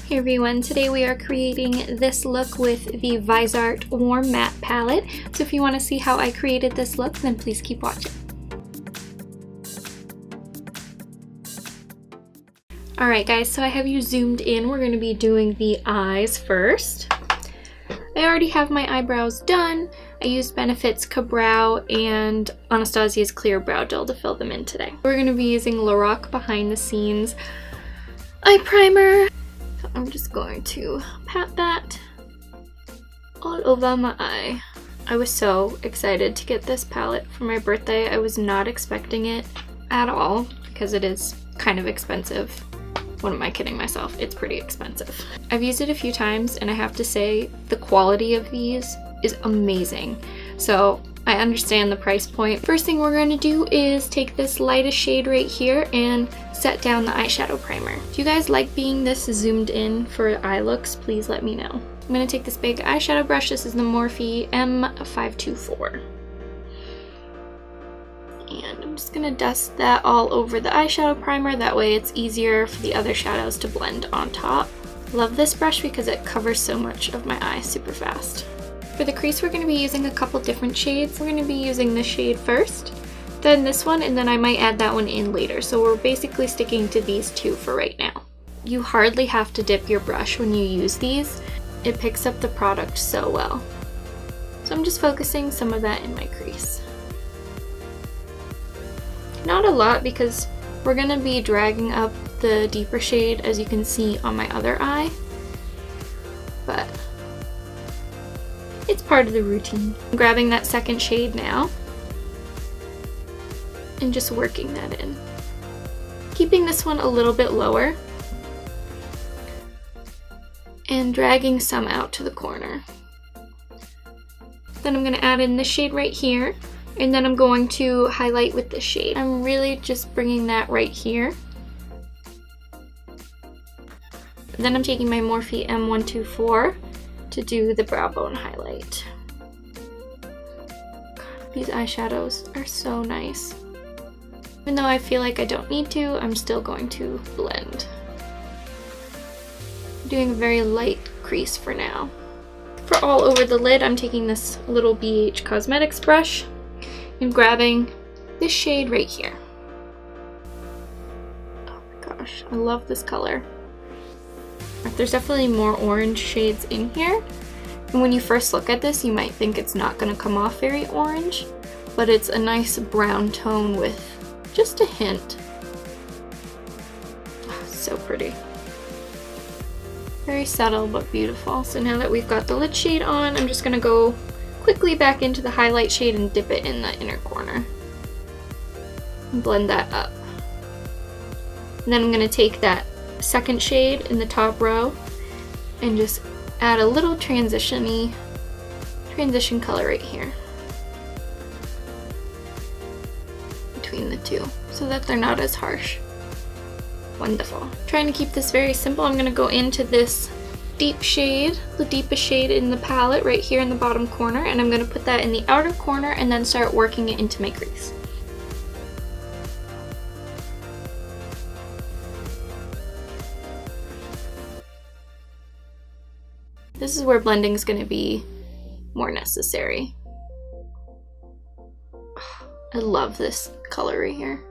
Hey everyone, today we are creating this look with the Viseart Warm Matte palette. So if you want to see how I created this look, then please keep watching. Alright guys, so I have you zoomed in. We're going to be doing the eyes first. I already have my eyebrows done. I used Benefit's Ka-Brow and Anastasia's Clear Brow Gel to fill them in today. We're going to be using Lorac Behind the Scenes eye primer. I'm just going to pat that all over my eye. I was so excited to get this palette for my birthday. I was not expecting it at all because it is kind of expensive. What am I kidding myself? It's pretty expensive. I've used it a few times and I have to say the quality of these is amazing. So I understand the price point. First thing we're going to do is take this lightest shade right here and set down the eyeshadow primer. If you guys like being this zoomed in for eye looks, please let me know. I'm going to take this big eyeshadow brush. This is the Morphe M524. And I'm just going to dust that all over the eyeshadow primer. That way it's easier for the other shadows to blend on top. Love this brush because it covers so much of my eye super fast. For the crease, we're going to be using a couple different shades. We're going to be using this shade first, then this one, and then I might add that one in later. So we're basically sticking to these two for right now. You hardly have to dip your brush when you use these. It picks up the product so well. So I'm just focusing some of that in my crease. Not a lot because we're going to be dragging up the deeper shade, as you can see on my other eye, but it's part of the routine. I'm grabbing that second shade now and just working that in. Keeping this one a little bit lower and dragging some out to the corner. Then I'm going to add in this shade right here, and then I'm going to highlight with this shade. I'm really just bringing that right here. Then I'm taking my Morphe M124 to do the brow bone highlight. God, these eyeshadows are so nice. Even though I feel like I don't need to, I'm still going to blend. I'm doing a very light crease for now. For all over the lid, I'm taking this little BH Cosmetics brush and grabbing this shade right here. Oh my gosh, I love this color. There's definitely more orange shades in here. And when you first look at this, you might think it's not going to come off very orange, but it's a nice brown tone with just a hint. Oh, so pretty. Very subtle but beautiful. So now that we've got the lid shade on, I'm just going to go quickly back into the highlight shade and dip it in the inner corner. And blend that up. And then I'm going to take that second shade in the top row and just add a little transition color right here between the two so that they're not as harsh. Wonderful. Trying to keep this very simple, I'm going to go into this deep shade, the deepest shade in the palette right here in the bottom corner, and I'm going to put that in the outer corner and then start working it into my crease. This is where blending is going to be more necessary. I love this color right here.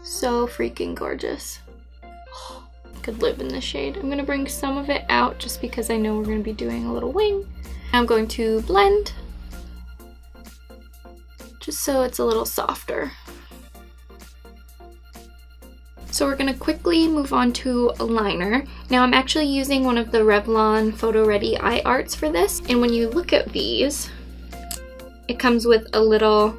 So freaking gorgeous. Could live in this shade. I'm going to bring some of it out just because I know we're going to be doing a little wing. I'm going to blend just so it's a little softer. So we're going to quickly move on to a liner. Now I'm actually using one of the Revlon PhotoReady eye arts for this, and when you look at these, it comes with a little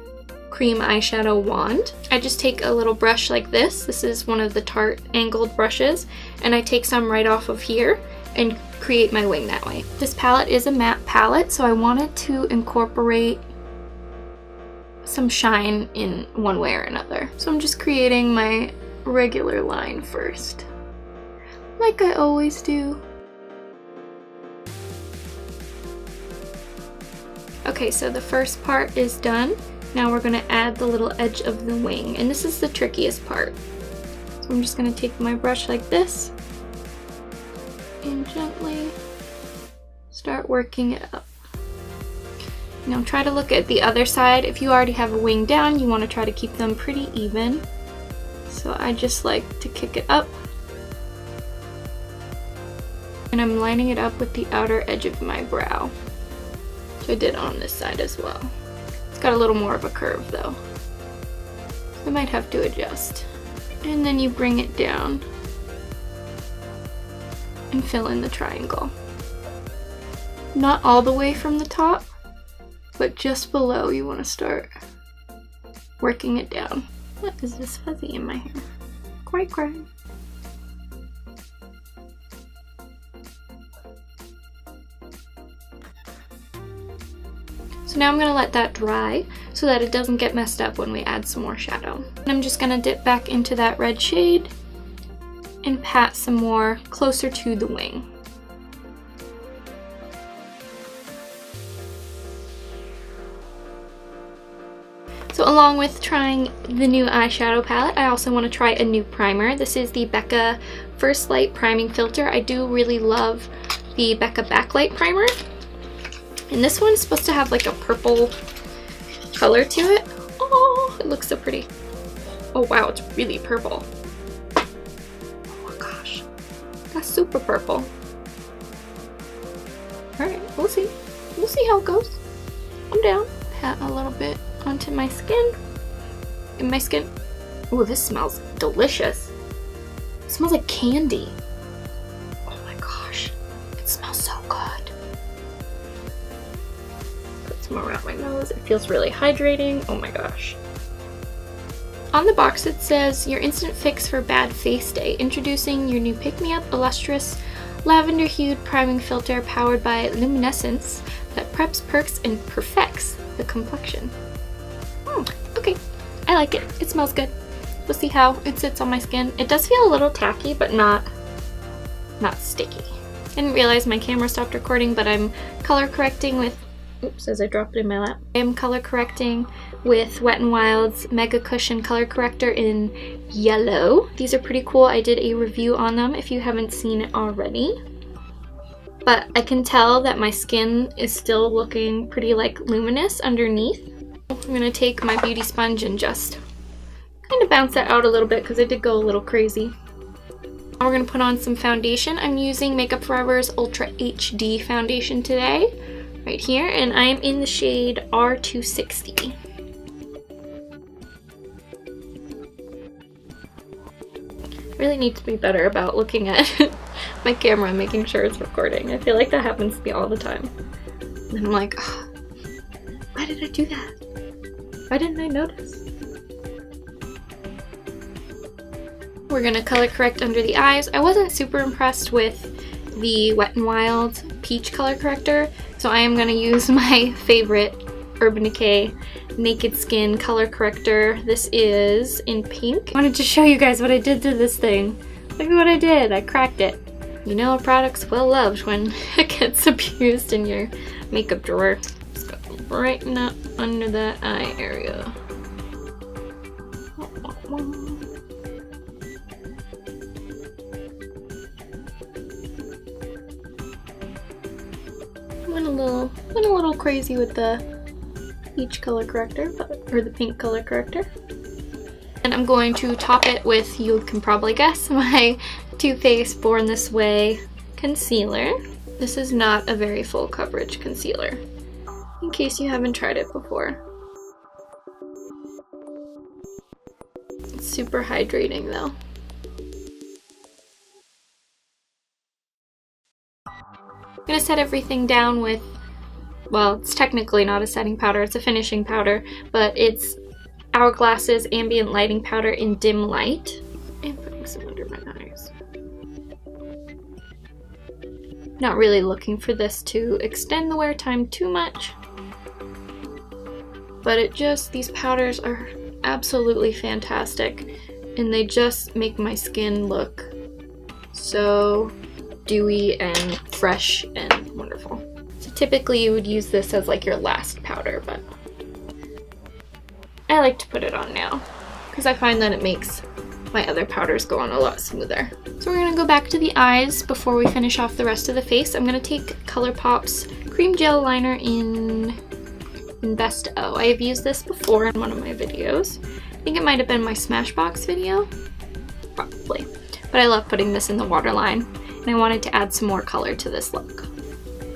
cream eyeshadow wand. I just take a little brush like this. This is one of the Tarte angled brushes, and I take some right off of here and create my wing that way. This palette is a matte palette, so I wanted to incorporate some shine in one way or another. So I'm just creating my regular line first, like I always do. Okay, so the first part is done. Now we're going to add the little edge of the wing, and this is the trickiest part. So I'm just going to take my brush like this and gently start working it up. Now try to look at the other side. If you already have a wing down, you want to try to keep them pretty even. So I just like to kick it up. And I'm lining it up with the outer edge of my brow. So I did on this side as well. It's got a little more of a curve though. So I might have to adjust. And then you bring it down and fill in the triangle. Not all the way from the top, but just below you want to start working it down. What is this fuzzy in my hair? Quite crying. So now I'm going to let that dry so that it doesn't get messed up when we add some more shadow. And I'm just going to dip back into that red shade and pat some more closer to the wing. So along with trying the new eyeshadow palette, I also want to try a new primer. This is the Becca First Light Priming Filter. I do really love the Becca Backlight Primer. And this one's supposed to have like a purple color to it. Oh, it looks so pretty. Oh wow, it's really purple. Oh my gosh, that's super purple. Alright, we'll see. We'll see how it goes. I'm down. Pat a little bit onto my skin. In my skin. Oh, this smells delicious. It smells like candy. Oh my gosh, it smells so good. Around my nose. It feels really hydrating. Oh my gosh. On the box it says, your instant fix for bad face day. Introducing your new pick-me-up illustrious lavender hued priming filter powered by luminescence that preps, perks, and perfects the complexion. Okay. I like it. It smells good. We'll see how it sits on my skin. It does feel a little tacky, but not sticky. I didn't realize my camera stopped recording, but I'm color correcting with oops, as I dropped it in my lap. I am color correcting with Wet n Wild's Mega Cushion Color Corrector in yellow. These are pretty cool. I did a review on them if you haven't seen it already. But I can tell that my skin is still looking pretty like luminous underneath. I'm gonna take my beauty sponge and just kind of bounce that out a little bit because I did go a little crazy. Now we're gonna put on some foundation. I'm using Makeup Forever's Ultra HD foundation today. Right here, and I am in the shade R260. I really need to be better about looking at my camera and making sure it's recording. I feel like that happens to me all the time. And I'm like, oh, why did I do that? Why didn't I notice? We're gonna color correct under the eyes. I wasn't super impressed with the Wet n Wild Peach Color Corrector, so I am going to use my favorite Urban Decay Naked Skin Color Corrector. This is in pink. I wanted to show you guys what I did to this thing. Look at what I did. I cracked it. You know a product's well loved when it gets abused in your makeup drawer. Just got to brighten up under that eye area. Went a little crazy with the peach color corrector, or the pink color corrector. And I'm going to top it with, you can probably guess, my Too Faced Born This Way concealer. This is not a very full coverage concealer, in case you haven't tried it before. It's super hydrating though. I'm gonna set everything down with, well, it's technically not a setting powder, it's a finishing powder, but it's Hourglass's Ambient Lighting Powder in Dim Light. And putting some under my eyes. Not really looking for this to extend the wear time too much, but it just, these powders are absolutely fantastic, and they just make my skin look so dewy and fresh and wonderful. So typically you would use this as like your last powder, but I like to put it on now because I find that it makes my other powders go on a lot smoother. So we're gonna go back to the eyes before we finish off the rest of the face. I'm gonna take Colourpop's Cream Gel Liner in Best O. I have used this before in one of my videos. I think it might have been my Smashbox video, probably. But I love putting this in the waterline, and I wanted to add some more color to this look.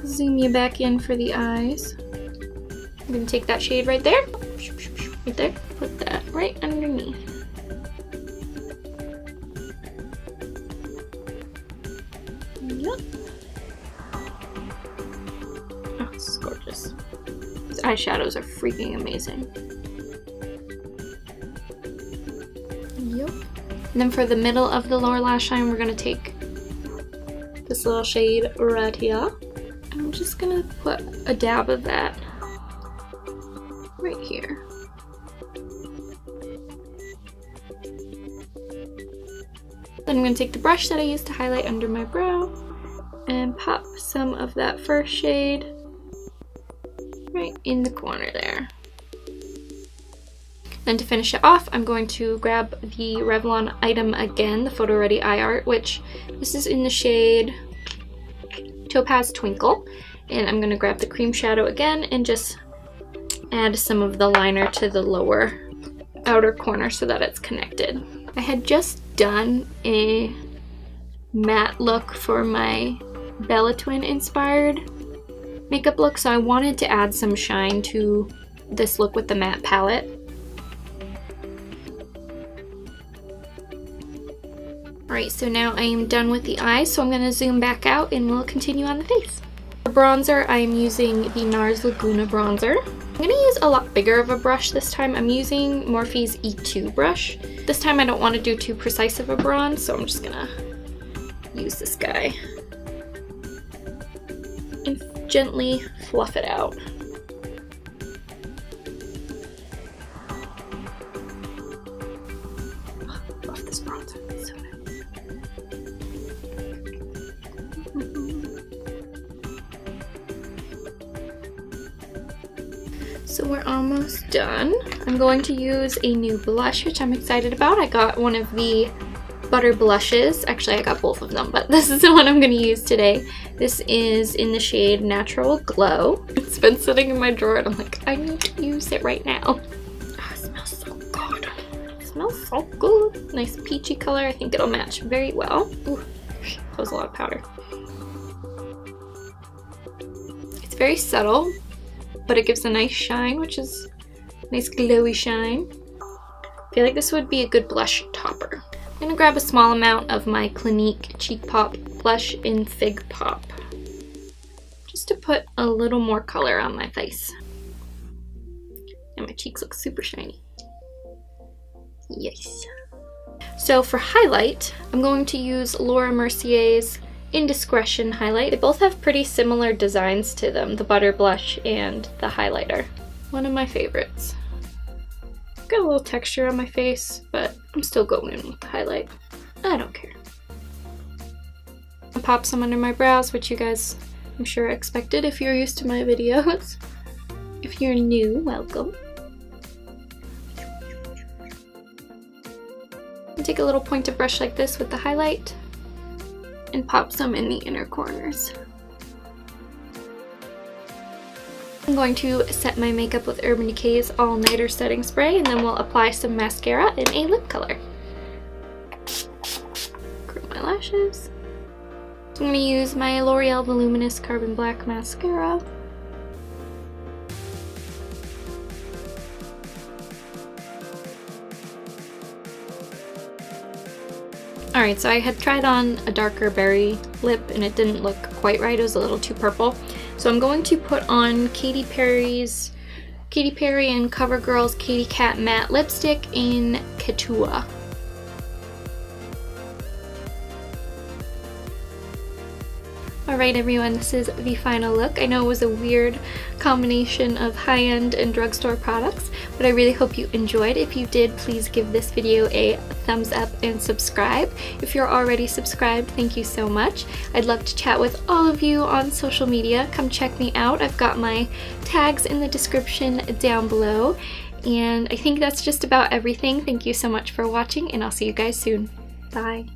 Zoom you back in for the eyes. I'm gonna take that shade right there, put that right underneath. Yep. Oh, this is gorgeous. These eyeshadows are freaking amazing. Yep. And then for the middle of the lower lash line, we're gonna take this little shade right here. And I'm just gonna put a dab of that right here. Then I'm gonna take the brush that I used to highlight under my brow and pop some of that first shade right in the corner there. Then to finish it off, I'm going to grab the Revlon item again, the PhotoReady Eye Art, which this is in the shade Topaz Twinkle. And I'm gonna grab the cream shadow again and just add some of the liner to the lower outer corner so that it's connected. I had just done a matte look for my Bella Twin inspired makeup look, so I wanted to add some shine to this look with the matte palette. Alright, so now I am done with the eyes, so I'm going to zoom back out and we'll continue on the face. For bronzer, I am using the NARS Laguna bronzer. I'm going to use a lot bigger of a brush this time. I'm using Morphe's E2 brush. This time I don't want to do too precise of a bronze, so I'm just going to use this guy and gently fluff it out. Oh, I love this bronzer. It's so nice. So we're almost done. I'm going to use a new blush, which I'm excited about. I got one of the butter blushes. Actually, I got both of them, but this is the one I'm going to use today. This is in the shade Natural Glow. It's been sitting in my drawer and I'm like, I need to use it right now. Oh, it smells so good. It smells so good. Nice peachy color. I think it'll match very well. Ooh, that was a lot of powder. It's very subtle, but it gives a nice shine, which is a nice glowy shine. I feel like this would be a good blush topper. I'm gonna grab a small amount of my Clinque Cheek Pop blush in Fig Pop, just to put a little more color on my face. And my cheeks look super shiny. Yes. So for highlight, I'm going to use Laura Mercier's Indiscretion highlight. They both have pretty similar designs to them, the butter blush and the highlighter. One of my favorites. Got a little texture on my face, but I'm still going in with the highlight. I don't care. I'll pop some under my brows, which you guys, I'm sure, expected if you're used to my videos. If you're new, welcome. I'll take a little pointed brush like this with the highlight and pop some in the inner corners. I'm going to set my makeup with Urban Decay's All Nighter Setting Spray, and then we'll apply some mascara in a lip color. Curl my lashes. I'm going to use my L'Oreal Voluminous Carbon Black Mascara. Alright, so I had tried on a darker berry lip and it didn't look quite right. It was a little too purple. So I'm going to put on Katy Perry and CoverGirl's Katy Kat Matte Lipstick in Katua. Alright everyone, this is the final look. I know it was a weird combination of high-end and drugstore products, but I really hope you enjoyed. If you did, please give this video a thumbs up and subscribe. If you're already subscribed, thank you so much. I'd love to chat with all of you on social media. Come check me out. I've got my tags in the description down below. And I think that's just about everything. Thank you so much for watching, and I'll see you guys soon. Bye.